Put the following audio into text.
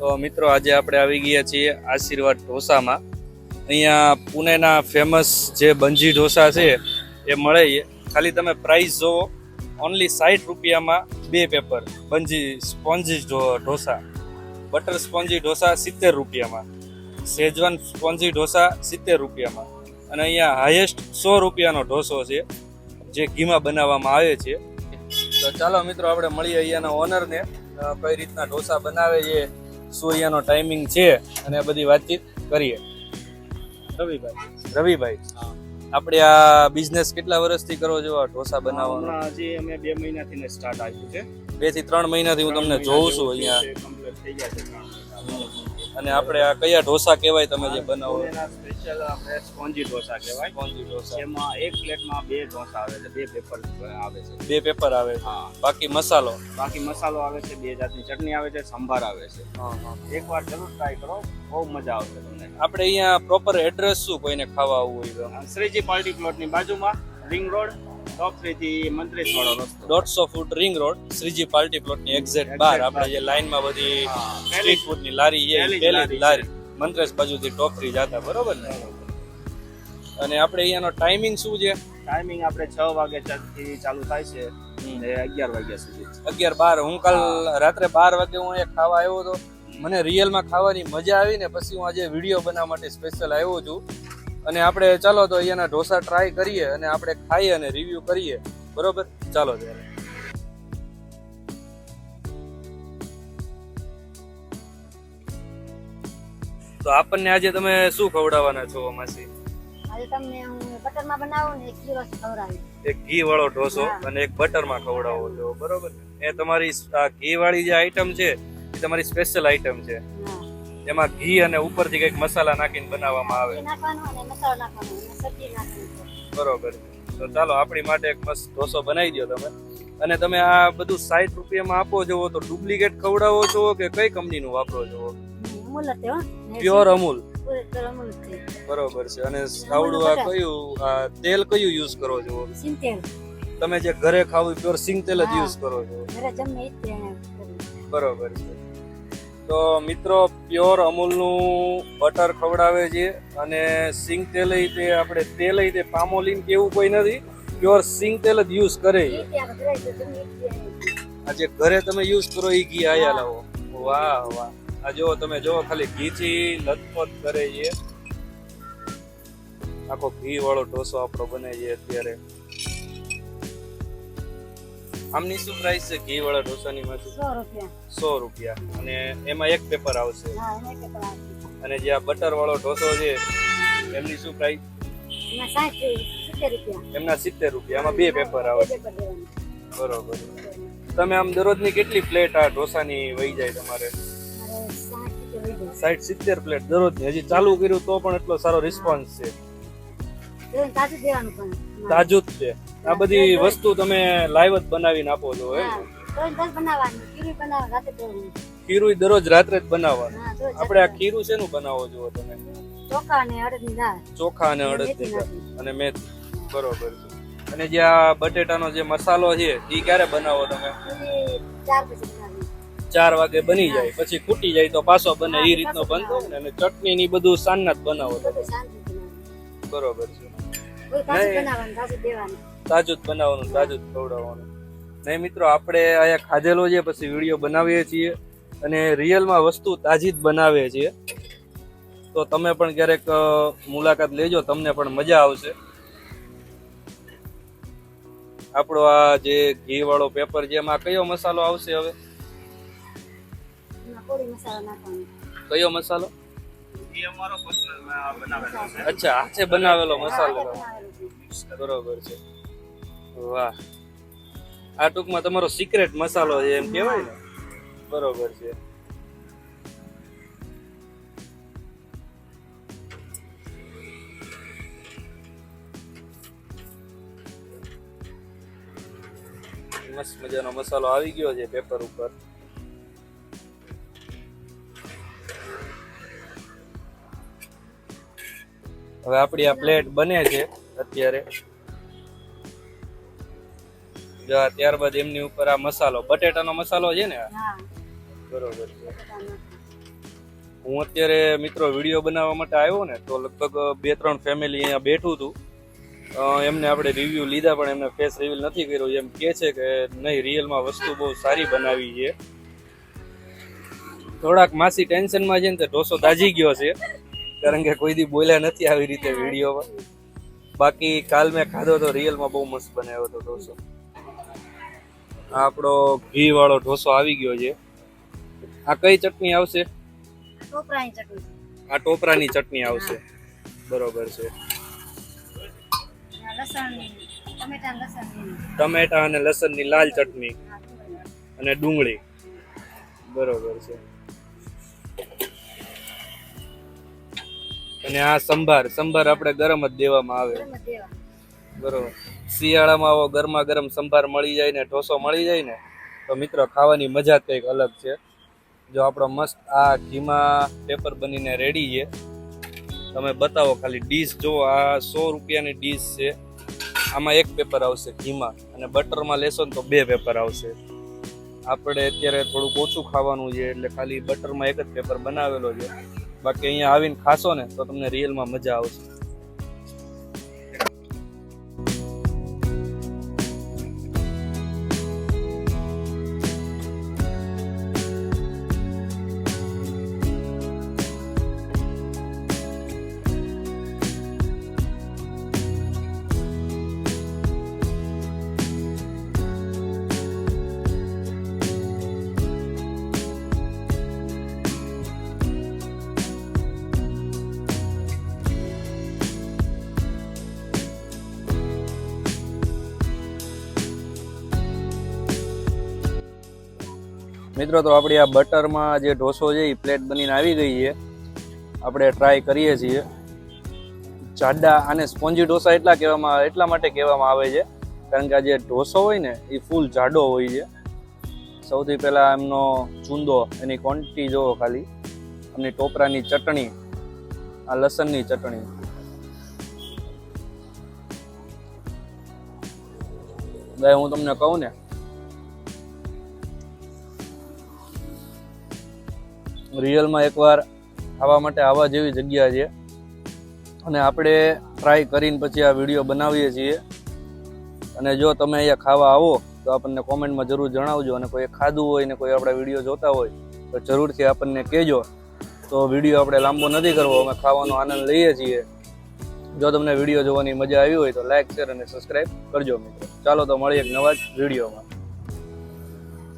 તો મિત્રો આજે આપણે આવી ગયા છીએ આશીર્વાદ ઢોસામાં. અહીંયા પુણેના ફેમસ જે બંજી ઢોસા છે એ મળે છે. ખાલી તમે પ્રાઇસ જોવો, ઓનલી 60 રૂપિયામાં 2 paper bungee spongy dosa. Butter spongy dosa 70 રૂપિયામાં, શેજવાન સ્પોન્જી ઢોસા 70 રૂપિયામાં, અને અહીંયા હાઈએસ્ટ 100 રૂપિયાનો ઢોસો છે જે ઘીમાં બનાવવામાં આવે છે. તો ચાલો મિત્રો આપણે મળીએ અહીંયાના ઓનરને, કઈ રીતના ઢોસા બનાવે છે, શું અહીંયાનો ટાઈમિંગ છે, અને આ બધી વાતચીત કરીએ. રવિભાઈ, આપણે આ બિઝનેસ કેટલા વર્ષથી કરો છો, આ ઢોસા બનાવવાનો? હજી અમે 2 મહિનાથી સ્ટાર્ટ આવ્યું છે. 2 થી 3 મહિનાથી હું તમને જોઉં છું અહીંયા. કમ્પ્લીટ થઈ ગયા છે. અને આપણે આ કયા ઢોસા કહેવાય તમે જે બનાવો? સ્પેશિયલ આપણે સ્પોન્જી ઢોસા કહેવાય. સ્પોન્જી ઢોસા. એમાં એક પ્લેટમાં 2 ઢોસા આવે છે, 2 પેપર આવે છે. 2 પેપર આવે છે. હા. બાકી મસાલો? બાકી મસાલો આવે છે, 2 જાતની ચટણી આવે છે, સંભાર આવે છે. એકવાર જરૂર ટ્રાય કરો, બહુ મજા આવશે તમને. આપણે અહીંયા પ્રોપર એડ્રેસ શું, કોઈને ખાવા આવવું હોય તો? શ્રીજી પાર્ટી પ્લોટની બાજુમાં રિંગ રોડ, ટોપ 3 થી મંત્રીસ વાળો રસ્તો. 150 foot ring road, Shriji party પ્લોટની એક્ઝેક્ટ બહાર. આપણે જે લાઈનમાં બધી સ્ટ્રીટ ફૂડની લારી છે, પહેલી લારી મંત્રેશ બાજુથી ટોપ 3 જતા, બરોબર ને? અને આપણે અહીંયાનો ટાઈમિંગ શું છે? ટાઈમિંગ આપણે 6 વાગ્યાથી ચાલુ થાય છે અને 11 વાગ્યા સુધી. 11-12. હું કાલ રાત્રે 12 વાગે હું અહીંયા ખાવા આવ્યો હતો. મને રિયલમાં ખાવાની મજા આવી ને પછી હું આજે વિડીયો બનાવવા માટે સ્પેશિયલ આવ્યો છું. અને આપણે ચાલો તો અહીંયાના ઢોસા ટ્રાય કરીએ અને આપણે ખાઈએ અને રિવ્યુ કરીએ, બરોબર? ચાલો ત્યારે. તો આપણને આજે તમે શું ખવડાવવાના છો માસી? આજે તમને હું બટરમાં બનાવું ને 1 કિલો ખવડાવી. એક ઘી વાળો ઢોસો અને એક બટરમાં ખવડાવો છો, બરોબર? એ તમારી આ ઘી વાળી જે આઈટમ છે એ તમારી સ્પેશિયલ આઈટમ છે. એમાં ઘી અને ઉપરથી કઈક મસાલા નાખીને બનાવવામાં આવે. નાખવાનું અને મસાલો નાખવાનો અને સબ્જી નાખવાની. બરોબર. તો ચાલો આપણી માટે એક મસ્ત ઢોસો બનાવી દો તમે. અને તમે આ બધું 60 રૂપિયામાં આપો છો તો ડુપ્લિકેટ ખવડાવો છો કે કઈ કંપનીનું વાપરો છો? અમૂલ જ હો. પ્યોર અમૂલ. પૂરેપૂરો અમૂલ છે. બરોબર છે. અને આવડું આ કયું આ તેલ કયું યુઝ કરો છો? સિંગ તેલ. તમે જે ઘરે ખાવું પ્યોર સિંગ તેલ જ યુઝ કરો છો? ઘરે જમે ઈ જ તેલ. બરોબર છે. તો મિત્રો પ્યોર અમૂલનું બટર ખવડાવે છે અને સિંગ તેલ તે આપણે તેલ તે પામોલીન કે એવું કોઈ નથી, પ્યોર સિંગ તેલ જ યુઝ કરે છે. આ જે ઘરે તમે યુઝ કરો એ ઘી આયા લાવો. વાહ વાહ. આ જો તમે જો ખાલી ઘીથી લથપથ કરે છે. આખો ઘી વાળો ઢોસો આપણો બને છે અત્યારે. આમની શું પ્રાઇસ છે ઘી વાળા ઢોસાની? 100 રૂપિયા. 100 રૂપિયા. અને એમાં એક પેપર આવશે. હા, એને પેપર આવશે. અને જે આ બટર વાળો ઢોસો છે એમની શું પ્રાઇસ? એમાં 70 રૂપિયા. એમના 70 રૂપિયા. આમાં 2 પેપર આવે. પેપર દેવાનું. બરોબર. તમે આમ દરરોજની કેટલી પ્લેટ આ ઢોસાની વહી જાય તમારે? મારે 60-70 પ્લેટ દરરોજની. હજી ચાલુ કર્યું તો પણ એટલો સારો રિસ્પોન્સ છે. તાજું દેવાનું પણ. તાજું જ છે. આ બધી વસ્તુ તમે લાઈવ જ બનાવીને આપો છો હે? રોજ બનાવવાનું. ખીરું બનાવવાનું, રાતે દેવાનું. ખીરું દરરોજ રાત્રે જ બનાવવાનું. હા, રોજ. આપણે આ ખીરું શેનું બનાવો છો તમે? ચોખા અને અડદની દાળ. ચોખા અને અડદની દાળ અને મેથી. બરોબર છે. અને જે આ બટેટાનો જે મસાલો છે એ ક્યારે બનાવો તમે? 4 પછી બનાવી. 4 વાગે બની જાય, પછી ખૂટી જાય તો પાછો બને એ રીતનો બનતો ને? અને ચટણી ની બધું સાંજના જ બનાવો તમે? બધું શાંતિ બનાવવાનું. બરોબર છે. કોઈ તાજું બનાવવાનું, તાજું દેવાનું. તાજું જ બનાવવાનું, તાજું જ ખવડાવવાનું. નહીં મિત્રો, આપણે અહીંયા ખાધેલો છે પછી વિડીયો બનાવીએ છીએ અને રિયલમાં વસ્તુ તાજી જ બનાવે છે. તો તમે પણ ક્યારેક મુલાકાત લેજો, તમને પણ મજા આવશે. આપણો આ જે ઘી વાળો પેપર છે એમાં કયો મસાલો આવશે હવે? એમાં કોળી મસાલો નાખવાનો. કયો મસાલો? એ અમારો પર્સનલ બનાવેલો છે. અચ્છા, હાથે બનાવેલો મસાલો. બનાવેલું છે. બરોબર છે. વાહ. આ ટૂંકમાં તમારો સિક્રેટ મસાલો છે એમ કહેવાય ને? બરોબર છે. મસ્ત મજાનો મસાલો આવી ગયો છે પેપર ઉપર. હવે આપણી આ પ્લેટ બને છે અત્યારે. ત્યારબાદ એમની ઉપર આ મસાલો, બટેટાનો મસાલો છે ને? હા. બરોબર છે. હું અત્યારે મિત્રો વિડીયો બનાવવા માટે આવ્યો ને તો લગભગ 2-3 ફેમિલી અહીંયા બેઠું હતું. એમને આપણે રિવ્યૂ લીધા પણ એમને ફેસ રિવીલ નથી કર્યું. એમ કહે છે કે નહીં, રિયલમાં વસ્તુ બહુ સારી બનાવી છે. થોડાક માસી ટેન્શનમાં છે ને તે ઢોસો દાજી ગયો છે, કારણ કે કોઈ દી બોલ્યા નથી આવી રીતે વિડીયોમાં. બાકી કાલ મેં ખાધો તો રિયલમાં બહુ મસ્ત બનાવ્યો હતો ઢોસો. આ આપણો ઘી વાળો ઢોસો આવી ગયો છે. આ કઈ ચટણી આવશે? ટોપરાની ચટણી. આ ટોપરાની ચટણી આવશે, બરોબર છે. લસણ, ટમેટા લસણ. ટમેટા અને લસણની લાલ ચટણી અને ડુંગળી, બરોબર છે. અને આ સંભાર આપણે ગરમ જ દેવામાં આવે, બરોબર. શિયાળામાં આવો ગરમા ગરમ સંભાર મળી જાય ને ઢોસો મળી જાય ને તો મિત્રો ખાવાની મજા જ કંઈક અલગ છે. જો આપણો મસ્ત આ ઘીમાં પેપર બનીને રેડી છે. તમે બતાવો ખાલી ડીશ જુઓ. આ 100 રૂપિયાની ડીશ છે. આમાં 1 પેપર આવશે ઘીમાં, અને બટરમાં લેશો ને તો 2 પેપર આવશે. આપણે અત્યારે થોડુંક ઓછું ખાવાનું છે એટલે ખાલી બટરમાં 1 જ પેપર બનાવેલો છે. બાકી અહીંયા આવીને ખાશો ને તો તમને રિયલમાં મજા આવશે. મિત્રો તો આપણી આ બટરમાં જે ઢોસો છે એ પ્લેટ બનીને આવી ગઈ છે. આપણે ટ્રાય કરીએ છીએ. જાડા આને સ્પોન્જી ઢોસા એટલા માટે કહેવામાં આવે છે કારણ કે આ જે ઢોસો હોય ને એ ફૂલ જાડો હોય છે. સૌથી પહેલાં એમનો ચૂંદો, એની ક્વોન્ટિટી જોવો ખાલી. એમની ટોપરાની ચટણી, આ લસણની ચટણી. ભાઈ હું તમને કહું ને, રિયલમાં એકવાર ખાવા માટે આવા જેવી જગ્યા છે. અને આપણે ટ્રાય કરીને પછી આ વિડીયો બનાવીએ છીએ. અને જો તમે અહીંયા ખાવા આવો તો આપણને કોમેન્ટમાં જરૂર જણાવજો. અને કોઈ ખાધું હોય ને કોઈ આપણા વિડીયો જોતા હોય તો જરૂરથી આપણને કહેજો. તો વિડીયો આપણે લાંબો નથી કરવો, અમે ખાવાનો આનંદ લઈએ છીએ. જો તમને વિડીયો જોવાની મજા આવી હોય તો લાઈક, શેર અને સબસ્ક્રાઈબ કરજો મિત્રો. ચાલો તો મળીએ એક નવા જ વિડીયોમાં.